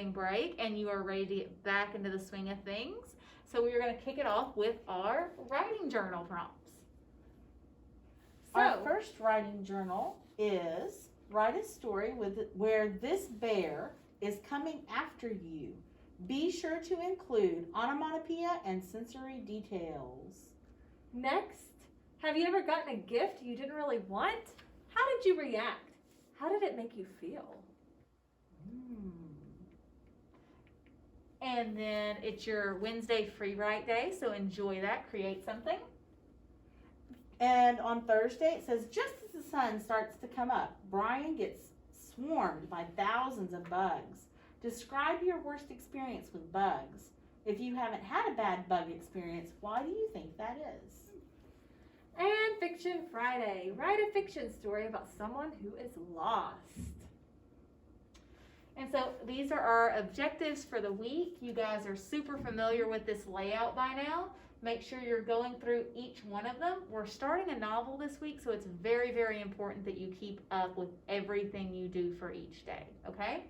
Thanksgiving break and you are ready to get back into the swing of things. So we are going to kick it off with our writing journal prompts. Our first writing journal is write a story where this bear is coming after you. Be sure to include onomatopoeia and sensory details. Next, have you ever gotten a gift you didn't really want? How did you react? How did it make you feel? And then it's your Wednesday free write day, so enjoy that, create something. And on Thursday, it says, just as the sun starts to come up, Brian gets swarmed by thousands of bugs. Describe your worst experience with bugs. If you haven't had a bad bug experience, why do you think that is? And Fiction Friday. Write a fiction story about someone who is lost. And so these are our objectives for the week. You guys are super familiar with this layout by now. Make sure you're going through each one of them. We're starting a novel this week, so it's very, very important that you keep up with everything you do for each day, okay?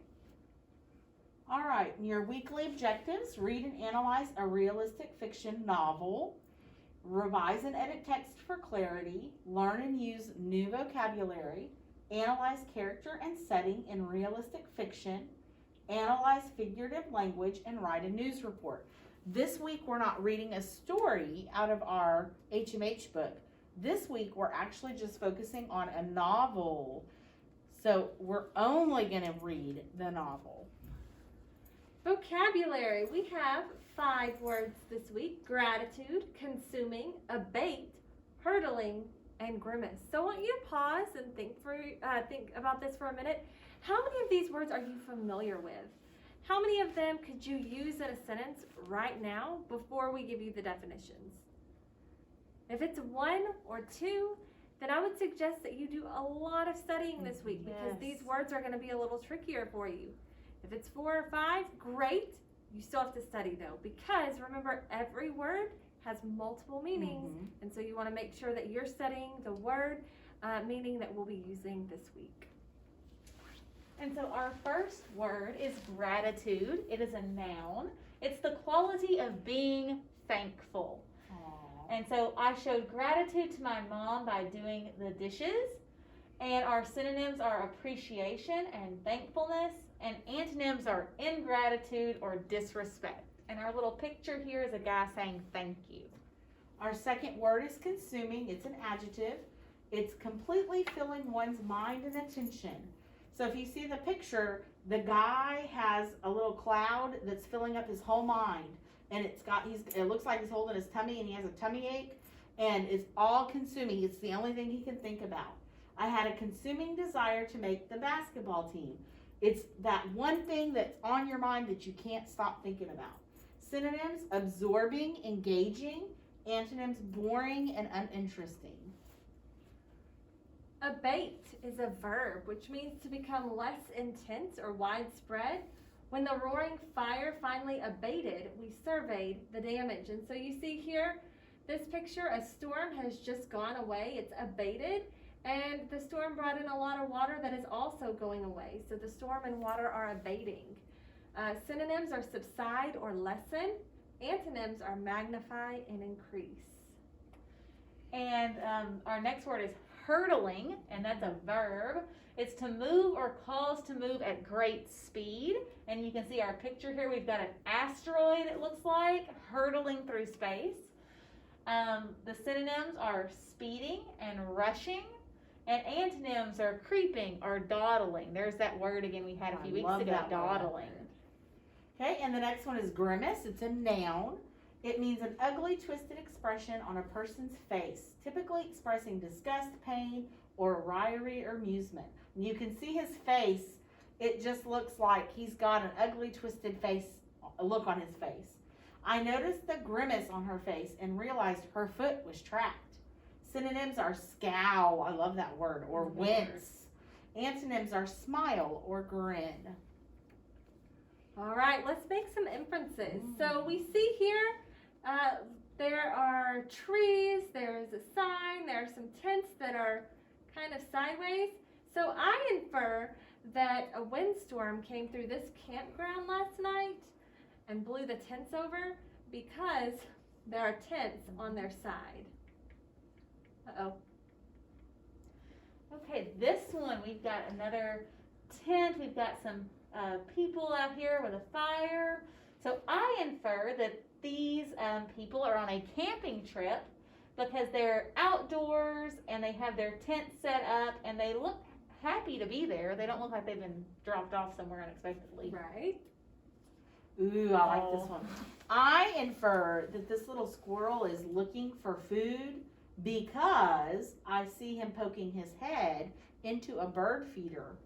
All right, your weekly objectives: read and analyze a realistic fiction novel, revise and edit text for clarity, learn and use new vocabulary, analyze character and setting in realistic fiction, analyze figurative language, and write a news report. This week we're not reading a story out of our HMH book. This week we're actually just focusing on a novel. So we're only going to read the novel. Vocabulary. We have 5 words this week: gratitude, consuming, abate, hurtling, and grimace. So I want you to pause and think about this for a minute. How many of these words are you familiar with? How many of them could you use in a sentence right now before we give you the definitions? If it's 1 or 2, then I would suggest that you do a lot of studying this week, because these words are going to be a little trickier for you. If it's 4 or 5, great. You still have to study though, because remember, every word has multiple meanings, and so you want to make sure that you're studying the word meaning that we'll be using this week. And so our first word is gratitude. It is a noun. It's the quality of being thankful. Aww. And so I showed gratitude to my mom by doing the dishes. And our synonyms are appreciation and thankfulness. And antonyms are ingratitude or disrespect. And our little picture here is a guy saying thank you. Our second word is consuming. It's an adjective. It's completely filling one's mind and attention. So if you see the picture, the guy has a little cloud that's filling up his whole mind, and it looks like he's holding his tummy, and he has a tummy ache, and it's all consuming. It's the only thing he can think about. I had a consuming desire to make the basketball team. It's that one thing that's on your mind that you can't stop thinking about. Synonyms: absorbing, engaging. Antonyms: boring and uninteresting. Abate is a verb, which means to become less intense or widespread. When the roaring fire finally abated, we surveyed the damage. And so you see here, this picture, a storm has just gone away. It's abated, and the storm brought in a lot of water that is also going away. So the storm and water are abating. Synonyms are subside or lessen. Antonyms are magnify and increase. And our next word is hurtling, and that's a verb. It's to move or cause to move at great speed. And you can see our picture here. We've got an asteroid, it looks like, hurtling through space. The synonyms are speeding and rushing. And antonyms are creeping or dawdling. There's that word again we had a few weeks ago, dawdling. Okay, and the next one is grimace. It's a noun. It means an ugly, twisted expression on a person's face, typically expressing disgust, pain, or raillery or amusement. And you can see his face. It just looks like he's got an ugly, twisted look on his face. I noticed the grimace on her face and realized her foot was trapped. Synonyms are scowl, I love that word, or wince. Antonyms are smile or grin. All right, let's make some inferences. So we see here, there are trees, there's a sign, there are some tents that are kind of sideways. So I infer that a windstorm came through this campground last night and blew the tents over because there are tents on their side. Uh-oh. Okay, this one, we've got another tent. We've got some people out here with a fire. So I infer that these people are on a camping trip because they're outdoors and they have their tent set up and they look happy to be there. They don't look like they've been dropped off somewhere unexpectedly. Right? Ooh, I like this one. I infer that this little squirrel is looking for food because I see him poking his head into a bird feeder.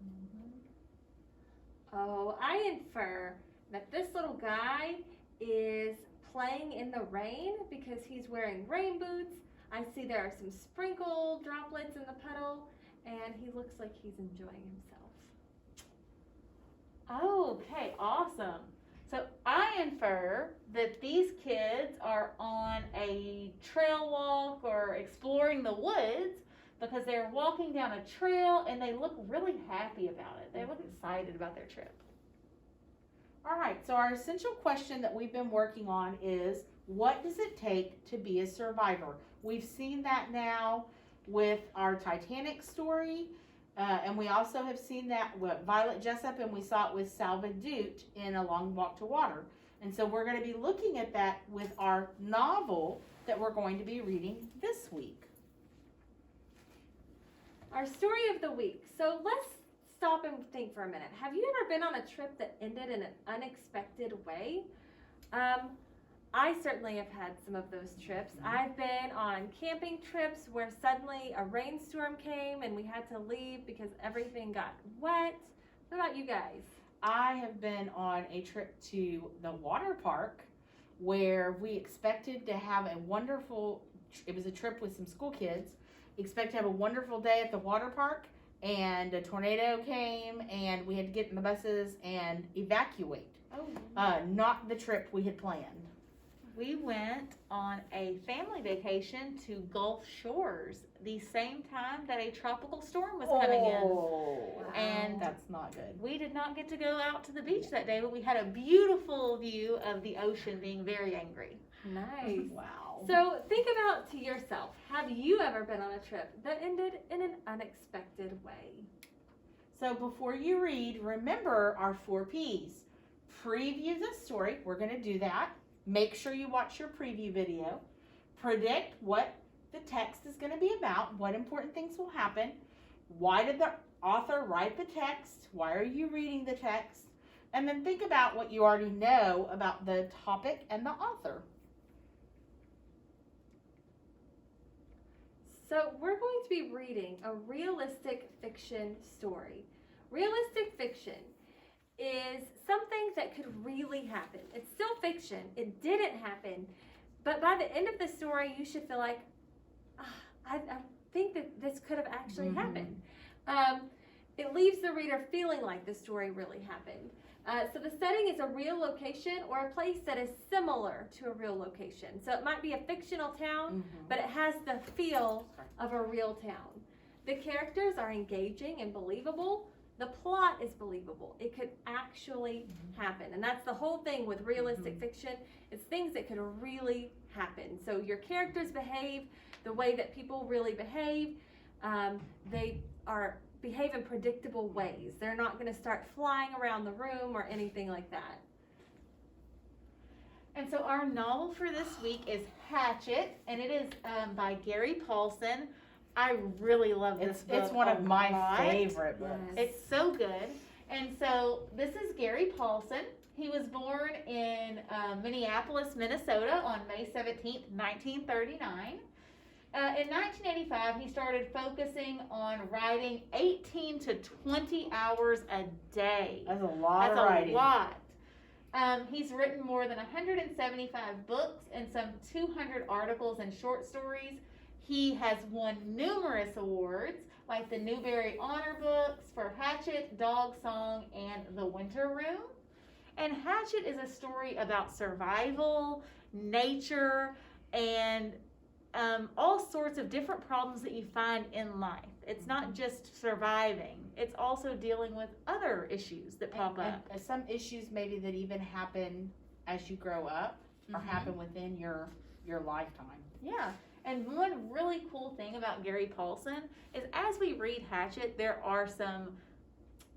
Oh, I infer that this little guy is playing in the rain because he's wearing rain boots. I see there are some sprinkle droplets in the puddle, and he looks like he's enjoying himself. Okay, awesome. So I infer that these kids are on a trail walk or exploring the woods because they're walking down a trail and they look really happy about it. They look excited about their trip. All right, so our essential question that we've been working on is, what does it take to be a survivor? We've seen that now with our Titanic story, and we also have seen that with Violet Jessup, and we saw it with Salva Dute in A Long Walk to Water. And so we're going to be looking at that with our novel that we're going to be reading this week. Our story of the week. So let's stop and think for a minute. Have you ever been on a trip that ended in an unexpected way? I certainly have had some of those trips. I've been on camping trips where suddenly a rainstorm came and we had to leave because everything got wet. What about you guys? I have been on a trip to the water park where we expected to have a wonderful, it was a trip with some school kids, expect to have a wonderful day at the water park, and a tornado came and we had to get in the buses and evacuate. Not the trip we had planned. We went on a family vacation to Gulf Shores the same time that a tropical storm was coming in. And That's not good. we did not get to go out to the beach that day, but we had a beautiful view of the ocean being very angry. Nice. Wow. So think about to yourself, have you ever been on a trip that ended in an unexpected way? So before you read, remember our 4 P's. Preview the story. We're going to do that. Make sure you watch your preview video. Predict what the text is going to be about, what important things will happen. Why did the author write the text? Why are you reading the text? And then think about what you already know about the topic and the author. So we're going to be reading a realistic fiction story. Realistic fiction is something that could really happen. It's still fiction. It didn't happen. But by the end of the story, you should feel like, I think that this could have actually happened. It leaves the reader feeling like the story really happened. So the setting is a real location or a place that is similar to a real location. So it might be a fictional town, but it has the feel of a real town. The characters are engaging and believable. The plot is believable. It could actually happen. And that's the whole thing with realistic fiction. It's things that could really happen. So your characters behave the way that people really behave. They behave in predictable ways. They're not going to start flying around the room or anything like that. And so our novel for this week is Hatchet, and it is by Gary Paulson. I really love this book. It's one of my lot. favorite books. It's so good. And so this is Gary Paulson. He was born in Minneapolis, Minnesota on May 17th, 1939. In 1985, he started focusing on writing 18 to 20 hours a day. That's a lot of That's writing. a lot. He's written more than 175 books and some 200 articles and short stories. He has won numerous awards, like the Newbery Honor Books for Hatchet, Dog Song, and The Winter Room. And Hatchet is a story about survival, nature, and all sorts of different problems that you find in life. It's not just surviving, it's also dealing with other issues that pop up. And some issues maybe that even happen as you grow up or Mhm. happen within your lifetime. Yeah. And one really cool thing about Gary Paulson is as we read Hatchet, there are some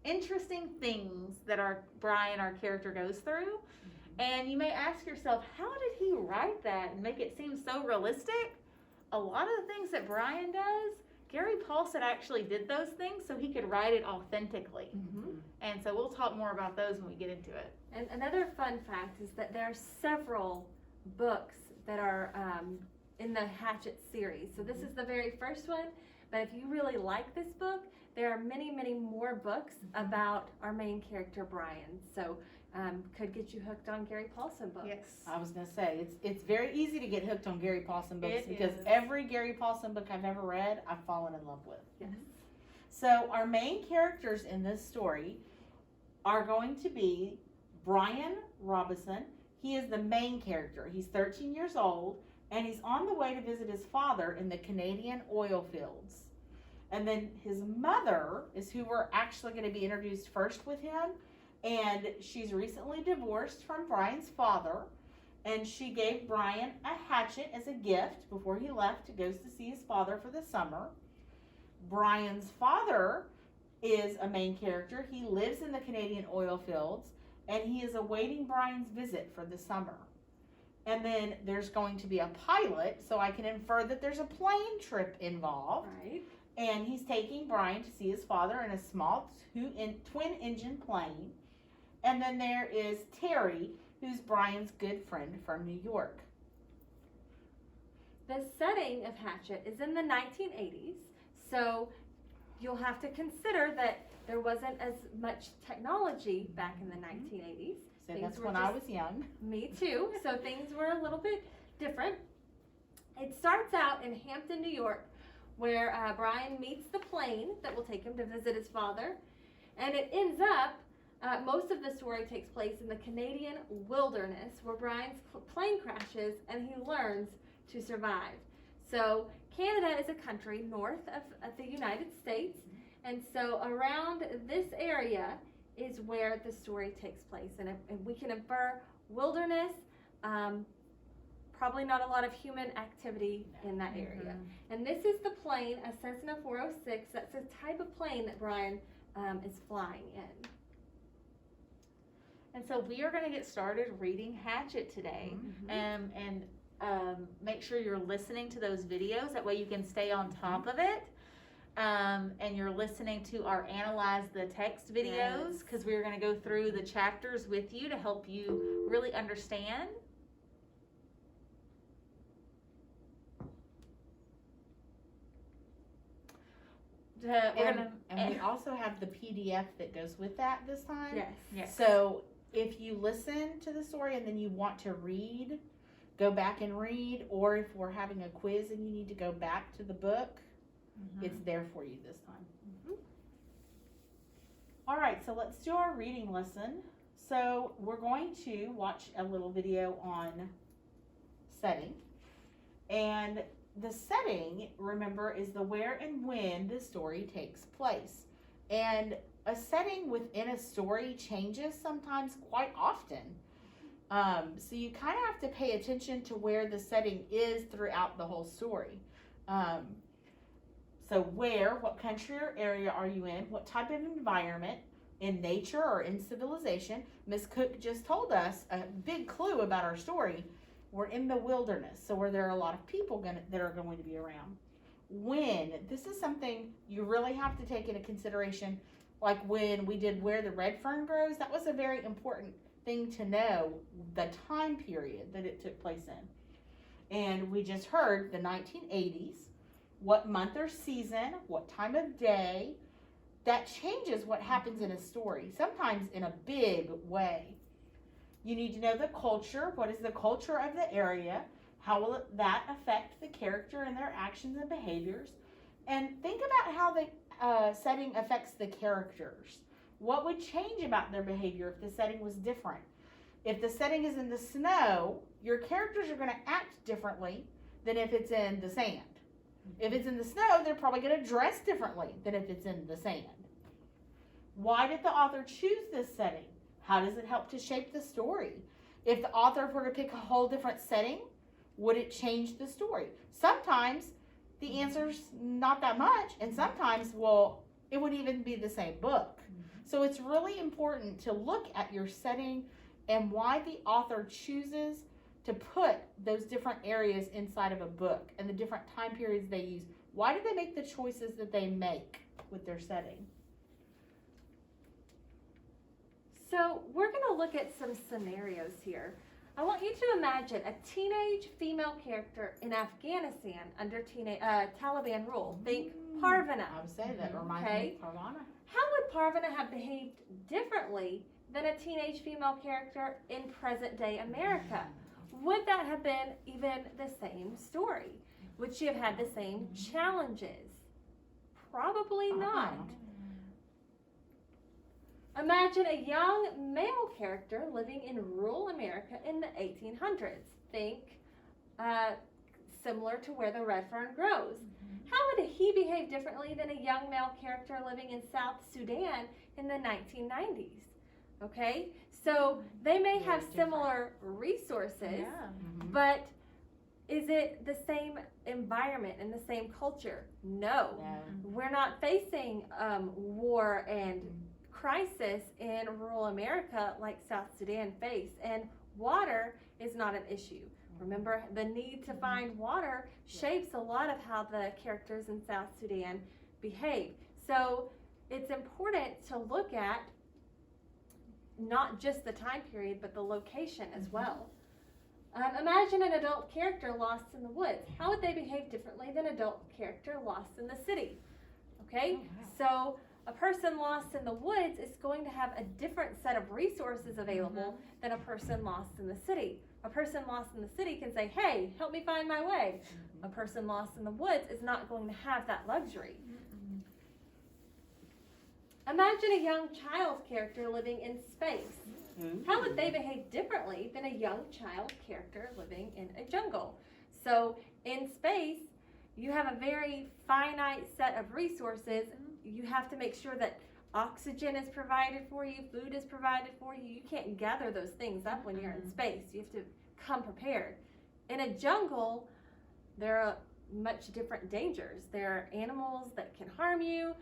interesting things that Brian, our character, goes through. And you may ask yourself, how did he write that and make it seem so realistic? A lot of the things that Brian does, Gary Paulson actually did those things so he could write it authentically. Mm-hmm. And so we'll talk more about those when we get into it. And another fun fact is that there are several books that are in the Hatchet series. So this is the very first one, but if you really like this book, there are many, many more books about our main character, Brian. So could get you hooked on Gary Paulson books. Yes. I was gonna say it's very easy to get hooked on Gary Paulson books It because is. every Gary Paulson book I've ever read, I've fallen in love with. Yes. So our main characters in this story are going to be Brian Robinson. He is the main character. He's 13 years old and he's on the way to visit his father in the Canadian oil fields. And then his mother is who we're actually going to be introduced first with him. And she's recently divorced from Brian's father. And she gave Brian a hatchet as a gift before he left to go to see his father for the summer. Brian's father is a main character. He lives in the Canadian oil fields and he is awaiting Brian's visit for the summer. And then there's going to be a pilot, so I can infer that there's a plane trip involved. Right. And he's taking Brian to see his father in a small twin engine plane. And then there is Terry, who's Brian's good friend from New York. The setting of Hatchet is in the 1980s, so you'll have to consider that there wasn't as much technology back in the 1980s. So Things that's were when I just- was young. Me too, so things were a little bit different. It starts out in Hampton, New York, where Brian meets the plane that will take him to visit his father, and it ends up, most of the story takes place in the Canadian wilderness, where Brian's plane crashes and he learns to survive. So Canada is a country north of the United States, and so around this area is where the story takes place, and we can infer wilderness, probably not a lot of human activity in that area. And this is the plane, a Cessna 406. That's the type of plane that Brian is flying in. And so we are going to get started reading Hatchet today. And make sure you're listening to those videos. That way you can stay on top of it. And you're listening to our Analyze the Text videos because we're going to go through the chapters with you to help you really understand. And we also have the PDF that goes with that this time. Yes. So if you listen to the story and then you want to read, go back and read, or if we're having a quiz and you need to go back to the book, it's there for you this time. All right, so let's do our reading lesson. So we're going to watch a little video on setting. And the setting, remember, is the where and when the story takes place. And a setting within a story changes sometimes quite often. So you kind of have to pay attention to where the setting is throughout the whole story. So where, what country or area are you in? What type of environment, in nature or in civilization? Miss Cook just told us a big clue about our story. We're in the wilderness, so where there are a lot of people that are going to be around. When, this is something you really have to take into consideration, like when we did Where the Red Fern Grows, that was a very important thing to know, the time period that it took place in. And we just heard the 1980s, what month or season, what time of day. That changes what happens in a story, sometimes in a big way. You need to know the culture. What is the culture of the area? How will that affect the character and their actions and behaviors? And think about how the setting affects the characters. What would change about their behavior if the setting was different? If the setting is in the snow, your characters are going to act differently than if it's in the sand. If it's in the snow, they're probably going to dress differently than if it's in the sand. Why did the author choose this setting? How does it help to shape the story? If the author were to pick a whole different setting, would it change the story? Sometimes the answer's not that much, and sometimes, well, it would even be the same book. So it's really important to look at your setting and why the author chooses to put those different areas inside of a book and the different time periods they use. Why do they make the choices that they make with their setting? So we're going to look at some scenarios here. I want you to imagine a teenage female character in Afghanistan under Taliban rule. Think Parvana. I would say that reminds me of Parvana. How would Parvana have behaved differently than a teenage female character in present day America? Would that have been even the same story? Would she have had the same challenges? Probably not. Imagine a young male character living in rural America in the 1800s. Think similar to where the red fern grows. How would he behave differently than a young male character living in South Sudan in the 1990s? Okay, so they may have similar resources, but is it the same environment and the same culture? No. We're not facing war and crisis in rural America like South Sudan faced, and water is not an issue. Remember, the need to find water shapes a lot of how the characters in South Sudan behave. So it's important to look at not just the time period, but the location as well. Imagine an adult character lost in the woods. How would they behave differently than an adult character lost in the city? Okay, so a person lost in the woods is going to have a different set of resources available than a person lost in the city. A person lost in the city can say, hey, help me find my way. A person lost in the woods is not going to have that luxury. Imagine a young child character living in space. How would they behave differently than a young child character living in a jungle? So in space, you have a very finite set of resources. You have to make sure that oxygen is provided for you, food is provided for you. You can't gather those things up when you're in space. You have to come prepared. In a jungle, there are much different dangers. There are animals that can harm you.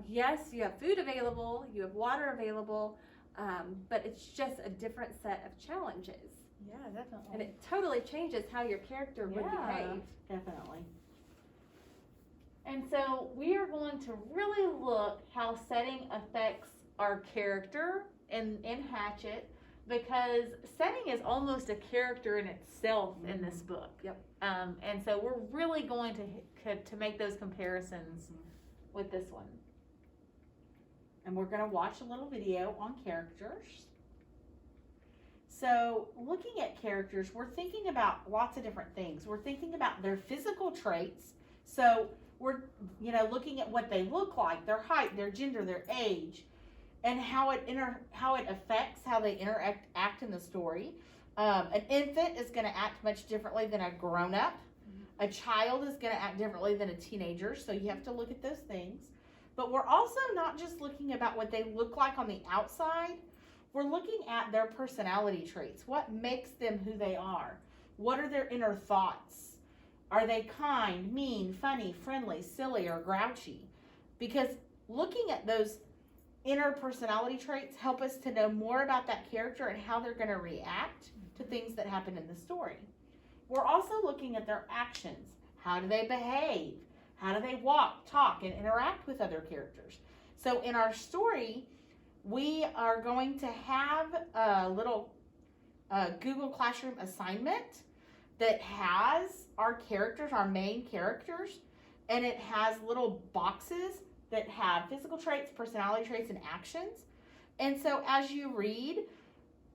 Yes, you have food available, you have water available, but it's just a different set of challenges. Yeah, definitely. And it totally changes how your character would behave. Definitely. And so we are going to really look how setting affects our character in Hatchet, because setting is almost a character in itself in this book. Yep. And so we're really going to make those comparisons with this one. And we're going to watch a little video on characters. So looking at characters, we're thinking about lots of different things. We're thinking about their physical traits. So we're, looking at what they look like, their height, their gender, their age, and how it affects how they act in the story. An infant is going to act much differently than a grown-up. A child is going to act differently than a teenager, so you have to look at those things. But we're also not just looking about what they look like on the outside. We're looking at their personality traits. What makes them who they are? What are their inner thoughts? Are they kind, mean, funny, friendly, silly, or grouchy? Because looking at those inner personality traits help us to know more about that character and how they're going to react to things that happen in the story. We're also looking at their actions. How do they behave? How do they walk, talk, and interact with other characters? So in our story, we are going to have a little Google Classroom assignment that has our characters, our main characters, and it has little boxes that have physical traits, personality traits, and actions. And so as you read,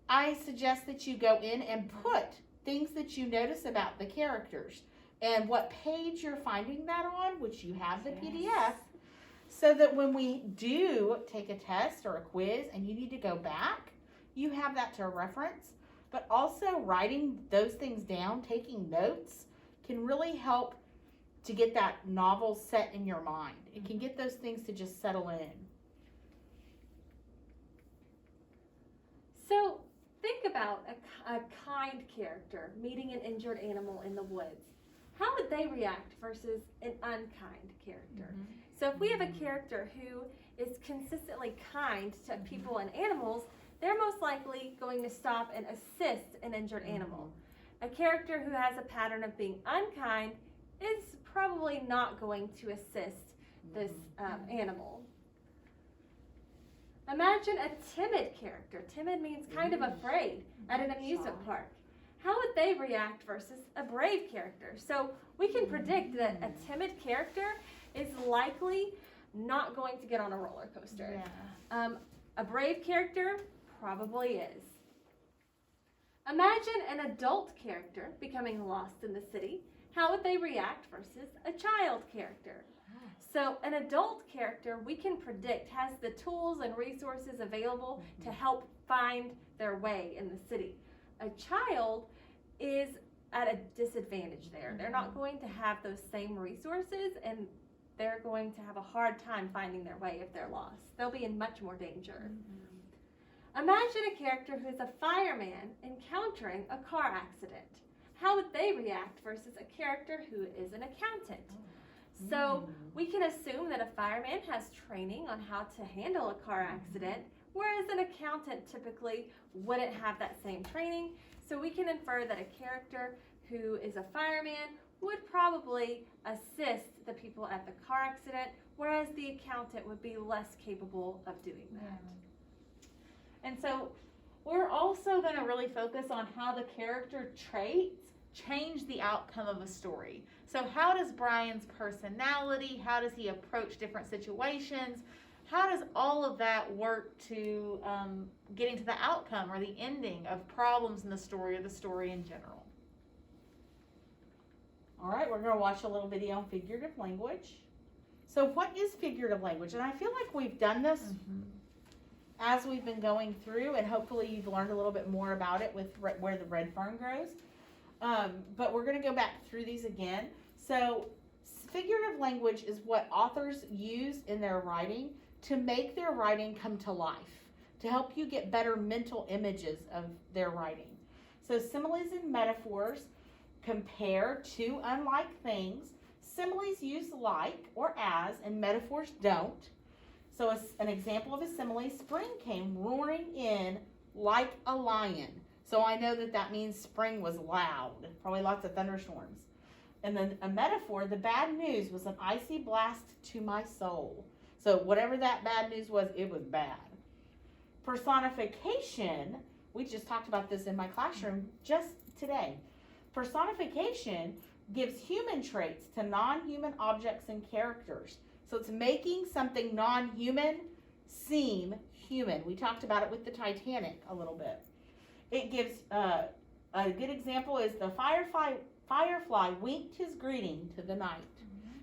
I suggest that you go in and put things that you notice about the characters and what page you're finding that on, which you have the PDF, so that when we do take a test or a quiz and you need to go back, you have that to reference. But also writing those things down, taking notes, can really help to get that novel set in your mind. It can get those things to just settle in. So think about a kind character meeting an injured animal in the woods. How would they react versus an unkind character? So if we have a character who is consistently kind to people and animals, they're most likely going to stop and assist an injured animal. A character who has a pattern of being unkind is probably not going to assist this animal. Imagine a timid character. Timid means kind of afraid at an amusement park. How would they react versus a brave character? So we can predict that a timid character is likely not going to get on a roller coaster. Yeah. A brave character probably is. Imagine an adult character becoming lost in the city. How would they react versus a child character? So an adult character we can predict has the tools and resources available to help find their way in the city. A child is at a disadvantage there. They're not going to have those same resources, and they're going to have a hard time finding their way if they're lost. They'll be in much more danger. Imagine a character who's a fireman encountering a car accident. How would they react versus a character who is an accountant? So we can assume that a fireman has training on how to handle a car accident, whereas an accountant typically wouldn't have that same training. So we can infer that a character who is a fireman would probably assist the people at the car accident, whereas the accountant would be less capable of doing that. And so we're also going to really focus on how the character traits change the outcome of a story. So how does Brian's personality, how does he approach different situations, how does all of that work to getting to the outcome or the ending of problems in the story or the story in general? All right, we're going to watch a little video on figurative language. So what is figurative language? And I feel like we've done this as we've been going through, and hopefully you've learned a little bit more about it with where the red fern grows. But we're going to go back through these again. So figurative language is what authors use in their writing to make their writing come to life, to help you get better mental images of their writing. So similes and metaphors compare two unlike things. Similes use like or as, and metaphors don't. So an example of a simile, spring came roaring in like a lion. So I know that means spring was loud, probably lots of thunderstorms. And then a metaphor, the bad news was an icy blast to my soul. So whatever that bad news was, it was bad. Personification, we just talked about this in my classroom just today. Personification gives human traits to non-human objects and characters. So it's making something non-human seem human. We talked about it with the Titanic a little bit. It gives, a good example is the firefly winked his greeting to the night.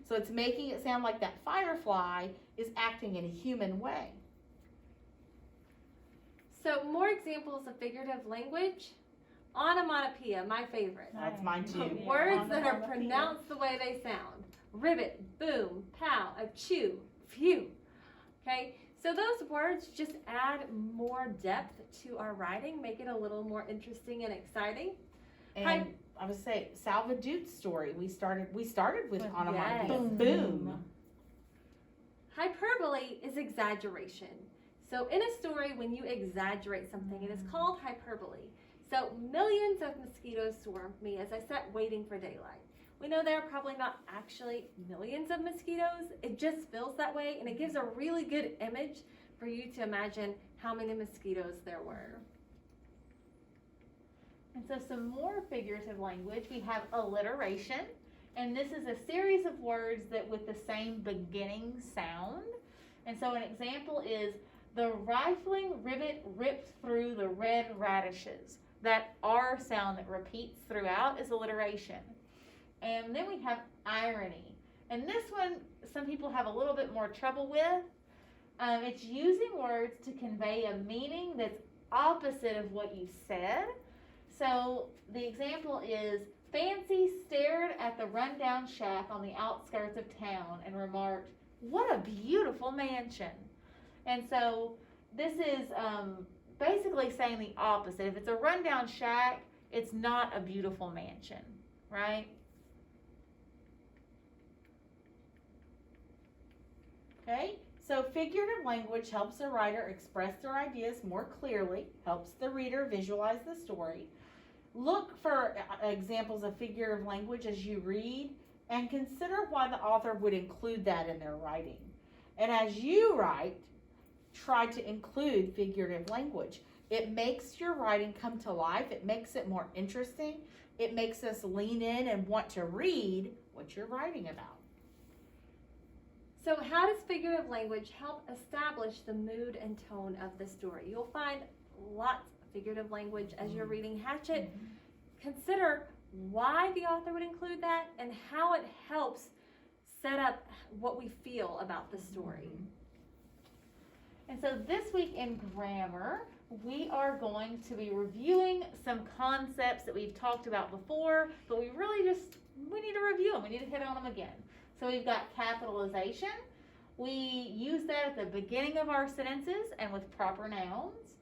So it's making it sound like that firefly is acting in a human way. So more examples of figurative language. Onomatopoeia, my favorite. That's mine too. Words that are Onomatopoeia. pronounced the way they sound. Ribbit, boom, pow, achoo, phew. Okay, so those words just add more depth to our writing, make it a little more interesting and exciting. And I would say Salvador's story. We started with onomatopoeia. Yes. Boom. Hyperbole is exaggeration. So in a story, when you exaggerate something, it is called hyperbole. So millions of mosquitoes swarmed me as I sat waiting for daylight. We know there are probably not actually millions of mosquitoes. It just feels that way, and it gives a really good image for you to imagine how many mosquitoes there were. And so some more figurative language, we have alliteration, and this is a series of words that with the same beginning sound. And so an example is, the rifling rivet ripped through the red radishes. That R sound that repeats throughout is alliteration. And then we have irony. And this one, some people have a little bit more trouble with. It's using words to convey a meaning that's opposite of what you said. So the example is, Fancy stared at the rundown shack on the outskirts of town and remarked, "What a beautiful mansion." And so this is basically saying the opposite. If it's a rundown shack, it's not a beautiful mansion, right? Okay, so figurative language helps the writer express their ideas more clearly, helps the reader visualize the story. Look for examples of figurative language as you read and consider why the author would include that in their writing. And as you write, try to include figurative language. It makes your writing come to life. It makes it more interesting. It makes us lean in and want to read what you're writing about. So how does figurative language help establish the mood and tone of the story? You'll find lots of figurative language as you're reading Hatchet. Consider why the author would include that and how it helps set up what we feel about the story. And so this week in grammar, we are going to be reviewing some concepts that we've talked about before, but we need to review them. We need to hit on them again. So we've got capitalization. We use that at the beginning of our sentences and with proper nouns.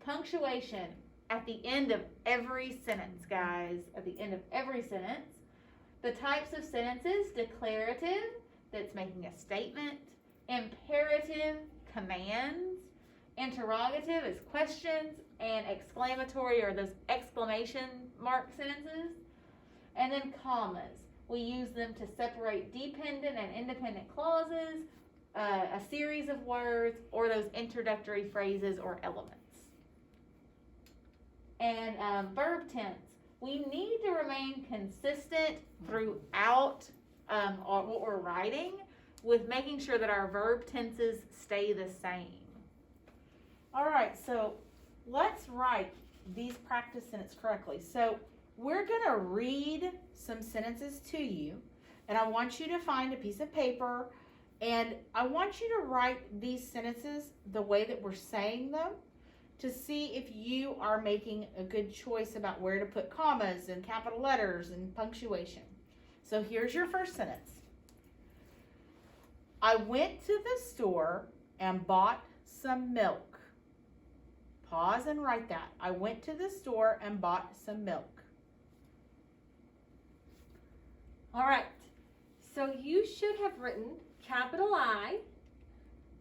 Punctuation at the end of every sentence, guys, at the end of every sentence. The types of sentences: declarative, that's making a statement; imperative, commands; interrogative is questions; and exclamatory, or those exclamation mark sentences; and then commas. We use them to separate dependent and independent clauses, a series of words, or those introductory phrases or elements. And verb tense. We need to remain consistent throughout what we're writing, with making sure that our verb tenses stay the same. All right, so let's write these practice sentences correctly. So we're going to read some sentences to you, and I want you to find a piece of paper, and I want you to write these sentences the way that we're saying them to see if you are making a good choice about where to put commas and capital letters and punctuation. So here's your first sentence. I went to the store and bought some milk. Pause and write that. I went to the store and bought some milk. All right, so you should have written capital I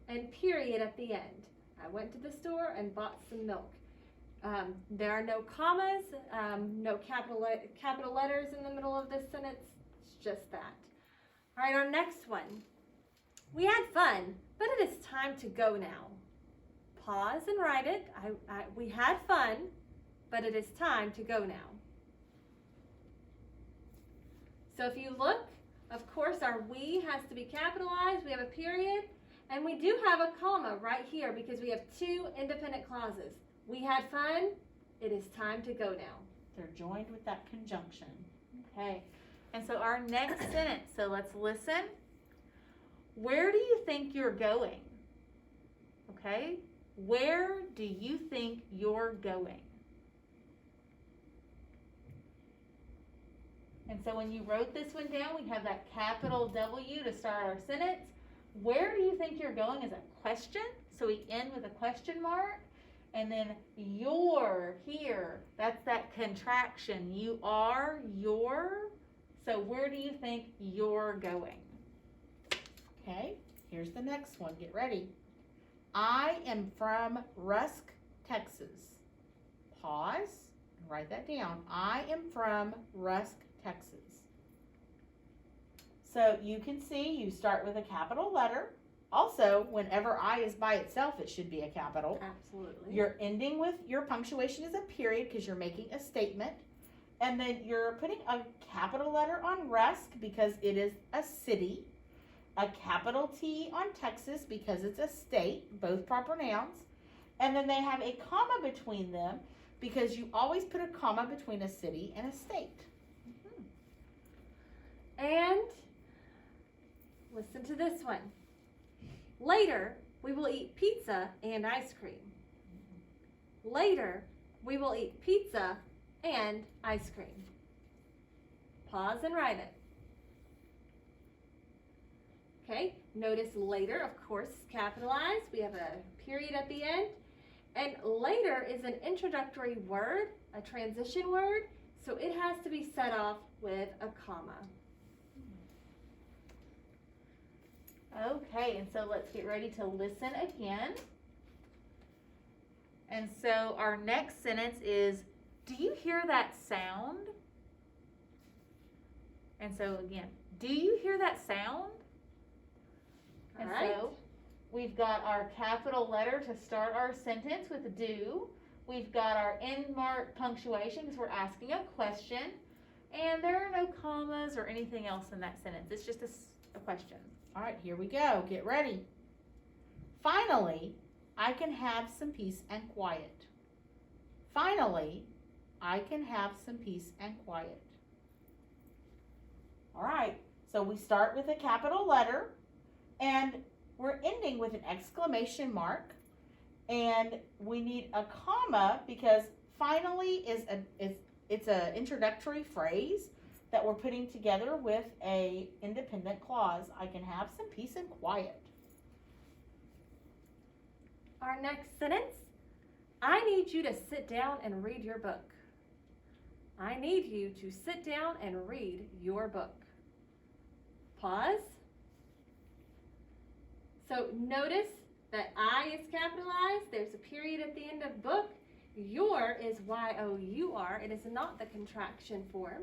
and period at the end. I went to the store and bought some milk. There are no commas, no capital letters in the middle of this sentence. It's just that. All right, our next one. We had fun, but it is time to go now. Pause and write it. We had fun, but it is time to go now. So if you look, of course, our we has to be capitalized. We have a period, and we do have a comma right here because we have two independent clauses. We had fun. It is time to go now. They're joined with that conjunction. Okay, and so our next sentence, so let's listen. Where do you think you're going? Okay, where do you think you're going? And so when you wrote this one down, we have that capital W to start our sentence. Where do you think you're going is a question, so we end with a question mark. And then you're here, that's that contraction. You are, you're. So where do you think you're going? Okay, here's the next one. Get ready. I am from Rusk, Texas. Pause and write that down. I am from Rusk, Texas. So you can see you start with a capital letter. Also, whenever I is by itself, it should be a capital. Absolutely. You're ending with your punctuation is a period because you're making a statement. And then you're putting a capital letter on Rusk because it is a city. A capital T on Texas because it's a state, both proper nouns. And then they have a comma between them because you always put a comma between a city and a state. And listen to this one. Later, we will eat pizza and ice cream. Later, we will eat pizza and ice cream. Pause and write it. Okay, notice later, of course, is capitalized. We have a period at the end. And later is an introductory word, a transition word, so it has to be set off with a comma. Okay, and so let's get ready to listen again. And so our next sentence is, do you hear that sound? And so again, do you hear that sound? And All right. so we've got our capital letter to start our sentence with do. We've got our end mark punctuation because we're asking a question. And there are no commas or anything else in that sentence. It's just a question. All right, here we go. Get ready. Finally, I can have some peace and quiet. Finally, I can have some peace and quiet. All right, so we start with a capital letter, and we're ending with an exclamation mark, and we need a comma because finally it's an introductory phrase that we're putting together with a independent clause. I can have some peace and quiet. Our next sentence, I need you to sit down and read your book. I need you to sit down and read your book. Pause. So notice that I is capitalized. There's a period at the end of book. Your is Y-O-U-R. It is not the contraction form.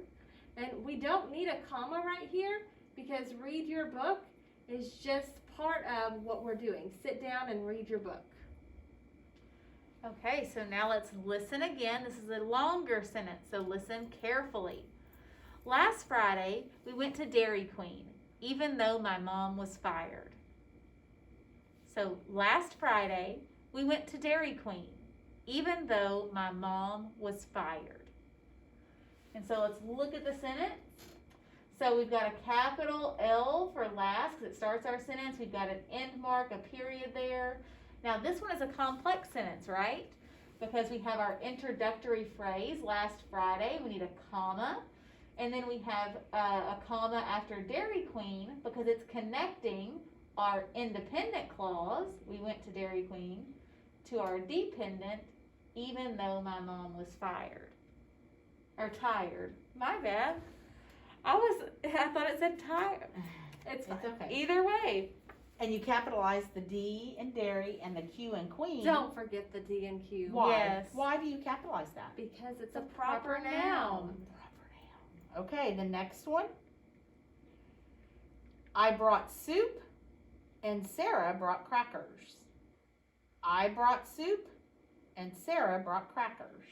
And we don't need a comma right here because read your book is just part of what we're doing. Sit down and read your book. Okay, so now let's listen again. This is a longer sentence, so listen carefully. Last Friday, we went to Dairy Queen, even though my mom was fired. So last Friday, we went to Dairy Queen, even though my mom was fired. And so let's look at the sentence. So we've got a capital L for last because it starts our sentence. We've got an end mark, a period there. Now this one is a complex sentence, right? Because we have our introductory phrase, last Friday. We need a comma. And then we have a comma after Dairy Queen because it's connecting our independent clause, we went to Dairy Queen, to our dependent, even though my mom was fired. Or tired. My bad. I thought it said tired. It's fine. It's okay. Either way. And you capitalize the D in dairy and the Q in queen. Don't forget the D and Q. Why? Yes. Why do you capitalize that? Because it's a a proper proper noun. noun. Proper noun. Okay, the next one. I brought soup and Sarah brought crackers. I brought soup and Sarah brought crackers.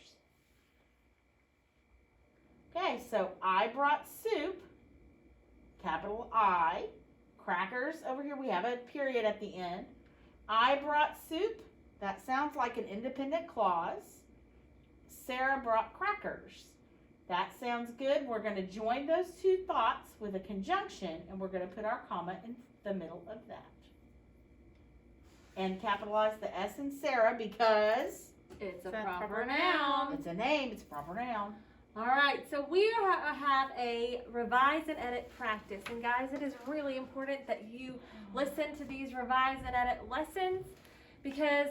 Okay, so I brought soup, capital I, crackers over here, we have a period at the end. I brought soup, that sounds like an independent clause. Sarah brought crackers. That sounds good. We're going to join those two thoughts with a conjunction, and we're going to put our comma in the middle of that. And capitalize the S in Sarah because It's a It's a proper proper noun. noun. it's a name, it's a proper noun. All right, so we have a revise and edit practice. And guys, it is really important that you listen to these revise and edit lessons because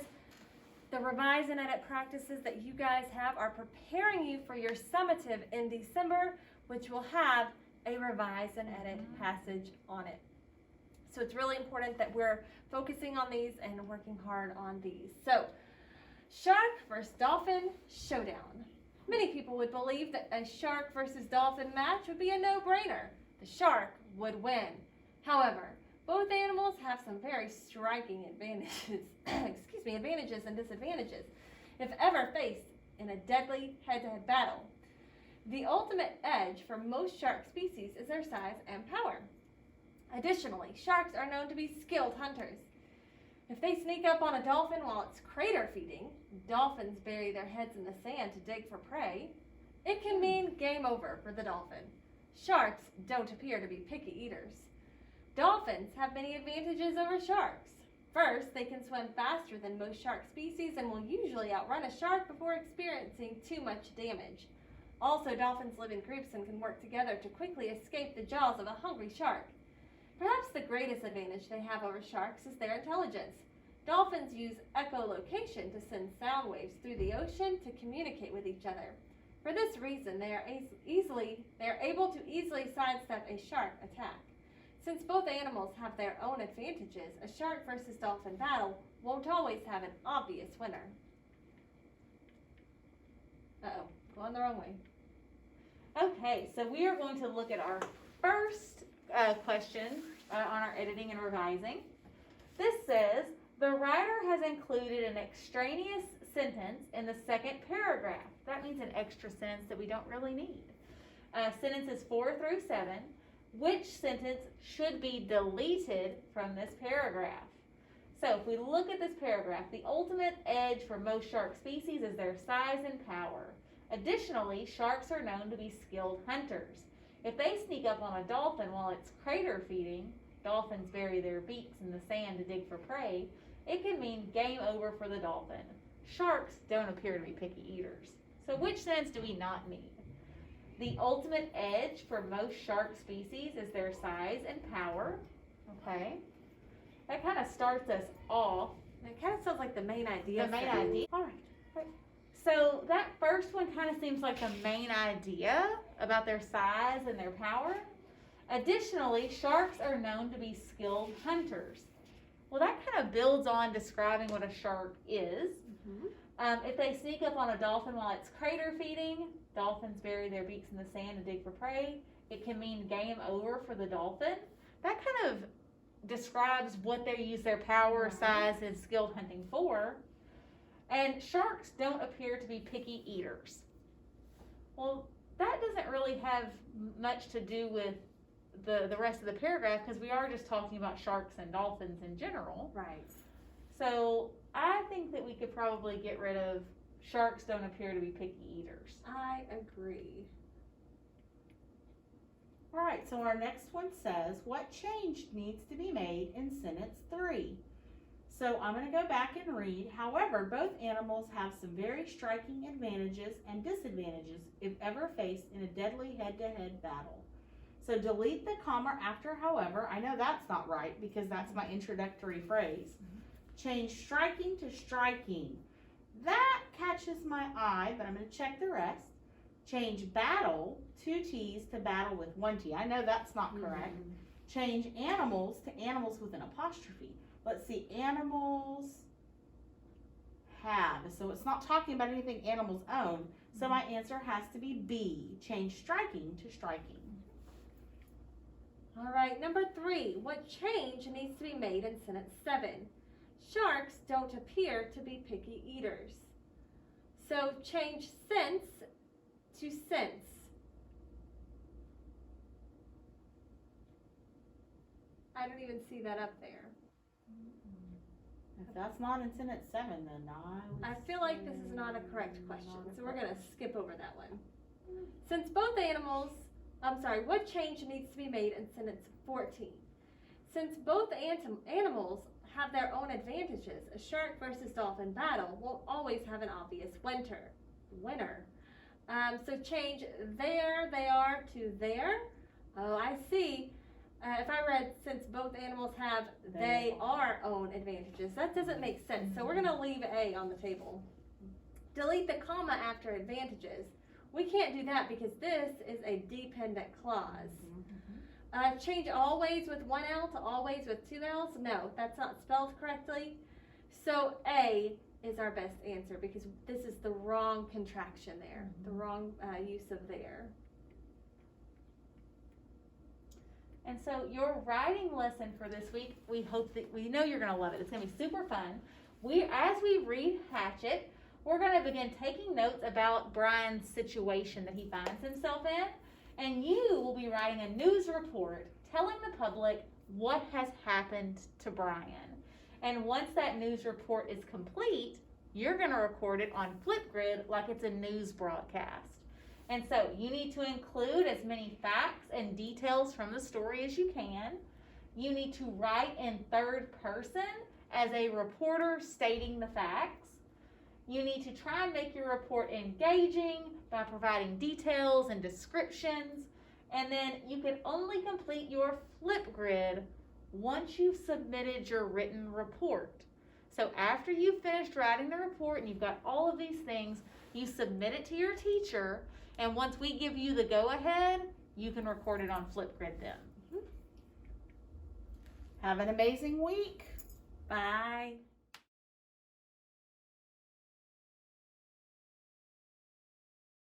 the revise and edit practices that you guys have are preparing you for your summative in December, which will have a revise and edit passage on it. So it's really important that we're focusing on these and working hard on these. So, shark versus dolphin showdown. Many people would believe that a shark versus dolphin match would be a no-brainer. The shark would win. However, both animals have some very striking advantages, advantages and disadvantages, if ever faced in a deadly head-to-head battle. The ultimate edge for most shark species is their size and power. Additionally, sharks are known to be skilled hunters. If they sneak up on a dolphin while it's crater feeding, dolphins bury their heads in the sand to dig for prey, it can mean game over for the dolphin. Sharks don't appear to be picky eaters. Dolphins have many advantages over sharks. First, they can swim faster than most shark species and will usually outrun a shark before experiencing too much damage. Also, dolphins live in groups and can work together to quickly escape the jaws of a hungry shark. Perhaps the greatest advantage they have over sharks is their intelligence. Dolphins use echolocation to send sound waves through the ocean to communicate with each other. For this reason, they are able to easily sidestep a shark attack. Since both animals have their own advantages, a shark versus dolphin battle won't always have an obvious winner. Uh-oh, going the wrong way. Okay, so we are going to look at our first question on our editing and revising. This says, the writer has included an extraneous sentence in the second paragraph. That means an extra sentence that we don't really need. Sentences 4 through 7. Which sentence should be deleted from this paragraph? So if we look at this paragraph, the ultimate edge for most shark species is their size and power. Additionally, sharks are known to be skilled hunters. If they sneak up on a dolphin while it's crater feeding, dolphins bury their beaks in the sand to dig for prey, it can mean game over for the dolphin. Sharks don't appear to be picky eaters. So which sentence do we not need? The ultimate edge for most shark species is their size and power. Okay. That kind of starts us off. It kind of sounds like the main idea. The main idea. All right. So that first one kind of seems like the main idea about their size and their power. Additionally, sharks are known to be skilled hunters. Well, that kind of builds on describing what a shark is. If they sneak up on a dolphin while it's crater feeding, dolphins bury their beaks in the sand to dig for prey. It can mean game over for the dolphin. That kind of describes what they use their power, size, and skilled hunting for. And sharks don't appear to be picky eaters. Well, that doesn't really have much to do with the rest of the paragraph because we are just talking about sharks and dolphins in general. Right. So I think that we could probably get rid of sharks don't appear to be picky eaters. I agree. All right, so our next one says, what change needs to be made in sentence 3? So I'm going to go back and read. However, both animals have some very striking advantages and disadvantages if ever faced in a deadly head-to-head battle. So delete the comma after however. I know that's not right because that's my introductory phrase. Change striking to striking. That catches my eye, but I'm going to check the rest. Change battle, 2 T's to battle with 1 T. I know that's not correct. Change animals to animals with an apostrophe. Let's see, animals have. So it's not talking about anything animals own. So my answer has to be B. Change striking to striking. All right, number 3. What change needs to be made in sentence 7? Sharks don't appear to be picky eaters. So change sense to sense. I don't even see that up there. If that's not in sentence 7, then I feel like this is not a correct question, so we're going to skip over that one. Since both animals, what change needs to be made in sentence 14? Since both animals have their own advantages, a shark versus dolphin battle won't always have an obvious winner. So change there, they are to there. Oh, I see. If I read, since both animals have they are own advantages, that doesn't make sense. So we're going to leave A on the table. Delete the comma after advantages. We can't do that because this is a dependent clause. Change always with 1 L to always with 2 L's. No, that's not spelled correctly. So A is our best answer because this is the wrong contraction there, the wrong use of there. And so your writing lesson for this week, we know you're going to love it. It's going to be super fun. As we read Hatchet, we're going to begin taking notes about Brian's situation that he finds himself in. And you will be writing a news report telling the public what has happened to Brian. And once that news report is complete, you're going to record it on Flipgrid like it's a news broadcast. And so you need to include as many facts and details from the story as you can. You need to write in third person as a reporter stating the facts. You need to try and make your report engaging by providing details and descriptions. And then you can only complete your Flipgrid once you've submitted your written report. So after you've finished writing the report and you've got all of these things, you submit it to your teacher, and once we give you the go-ahead, you can record it on Flipgrid then. Have an amazing week. Bye.